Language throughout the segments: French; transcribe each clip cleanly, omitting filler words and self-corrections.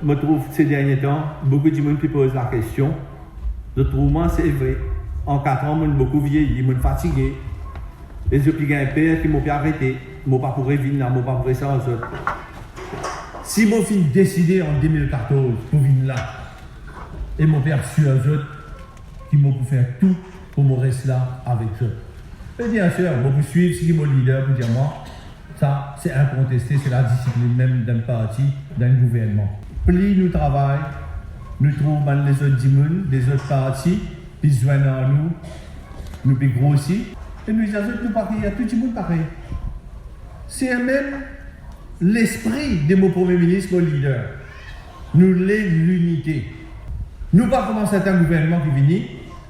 je trouve ces derniers temps, beaucoup de gens qui posent la question. Je trouve moi c'est vrai. En 4 ans, je suis beaucoup vieilli, je suis fatigué. Et je suis un père qui m'a pas arrêté. Je ne pas pour revenir, je ne pas pour ça aux autres. Si mon fils décidé en 2014 pour venir là, et mon père sur eux autres, qui m'ont faire tout pour me rester là avec eux. Et bien sûr, je peux suivre ce qui est mon leader pour dire moi, ça c'est incontesté, c'est la discipline même d'un parti, d'un gouvernement. Plus nous travaillons, nous trouvons les autres dimones, des autres partis, puis ils joignent à nous, nous puis grossir, et nous ajoutons nous pareil, à tout le monde pareil. C'est même l'esprit de mon premier ministre, mon leader. Nous l'est l'unité. Nous pas comme certains gouvernements qui viennent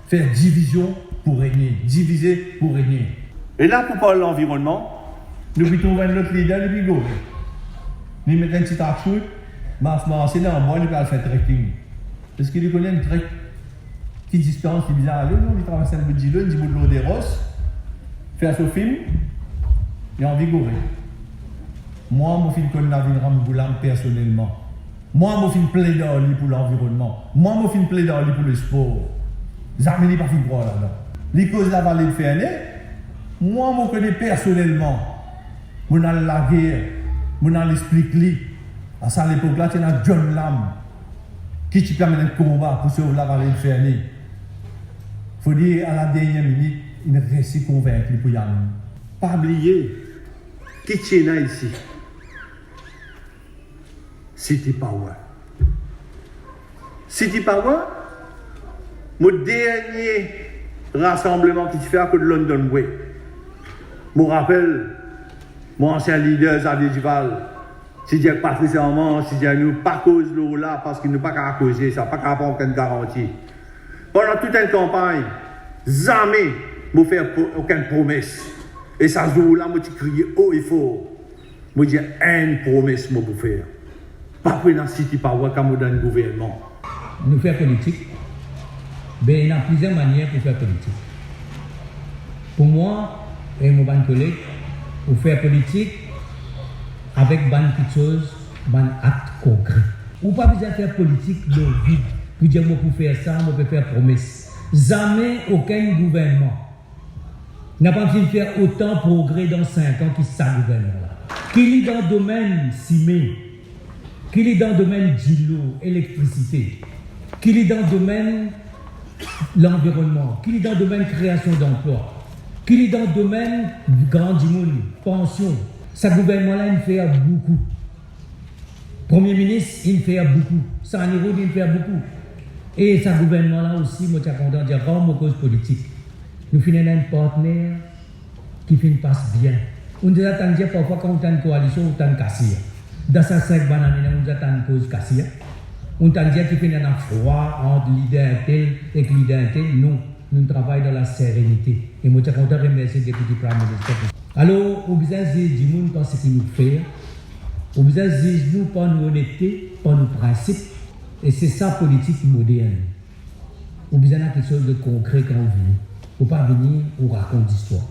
faire division pour régner, diviser pour régner. Et là, pour parler de l'environnement, nous mettons notre leader de Bigo. Nous mettons un petit tracteur, c'est dans moi, nous allons faire trekking. Parce qu'il connaît une trek qui distance, qui est bizarre. Nous traversons un bout de Gilles, un petit bout de l'eau des Rosses, faire ce film, et en vigoré. Moi, mon film connaît la vie de personnellement. Moi, mon film plaide pour l'environnement. Moi, mon film plaide pour le sport. Jamais pas fait droit là-dedans. Les causes de la vallée de Ferney, moi, je connais personnellement. Je dans la guerre, je dans l'explique. À cette époque-là, il y a John Lam qui permet un combat pour sauver la vallée de Ferney. Il faut dire à la dernière minute, il reste convaincu pour y aller. Pas oublier qui tient ici. City Power. City Power, mon dernier rassemblement qui se fait à côté de London Way. Je me rappelle, mon ancien leader Xavier Duval, si Dieu Patrice Armand, si Dieu nous pas cause l'eau là parce qu'il nous pas qu'à causer ça, pas qu'à avoir aucune garantie. Pendant toute une campagne, jamais ne faire aucune promesse. Et ça jour là, je crié haut et fort. Je dis une promesse pour faire. Pas pour la City Power comme dans le gouvernement. Nous faisons politique, mais il y a plusieurs manières pour faire politique. Pour moi et mon bon collègue, pour faire politique avec bonne petite chose, bon acte concret. Ou pas besoin de faire politique de vide. Pour dire, moi, pour faire ça, on peut faire promesse. Jamais aucun gouvernement n'a pas pu faire autant de progrès dans 5 ans que ça gouvernement-là. Qu'il est dans le domaine cimé, qu'il est dans le domaine de l'eau, électricité, qu'il est dans le domaine de l'environnement, qu'il est dans le domaine de création d'emplois, qu'il est dans le domaine du grand monde, pension. Ce gouvernement-là, il fait beaucoup. Premier ministre, il fait beaucoup. Saniro, il fait beaucoup. Et ce gouvernement-là aussi, moi, je suis content de dire, vraiment, cause politique. Nous finissons un partenaire qui passe bien. On nous attend parfois quand on a une coalition, on a une cassia. Dans ces 5 bananes, on nous attend une cause cassia. On t'a dit qu'il y a un froid entre leader tel et leader tel. Non, nous travaillons dans la sérénité. Et moi, je suis content de remercier le député Prime Minister. Alors, on a besoin de dire du monde par ce qu'il nous fait. On a besoin de dire nous par nos honnêteté, par nos principes. Et c'est ça politique moderne. On a besoin de quelque chose de concret quand on vient. Il ne faut pas venir, on raconte l'histoire.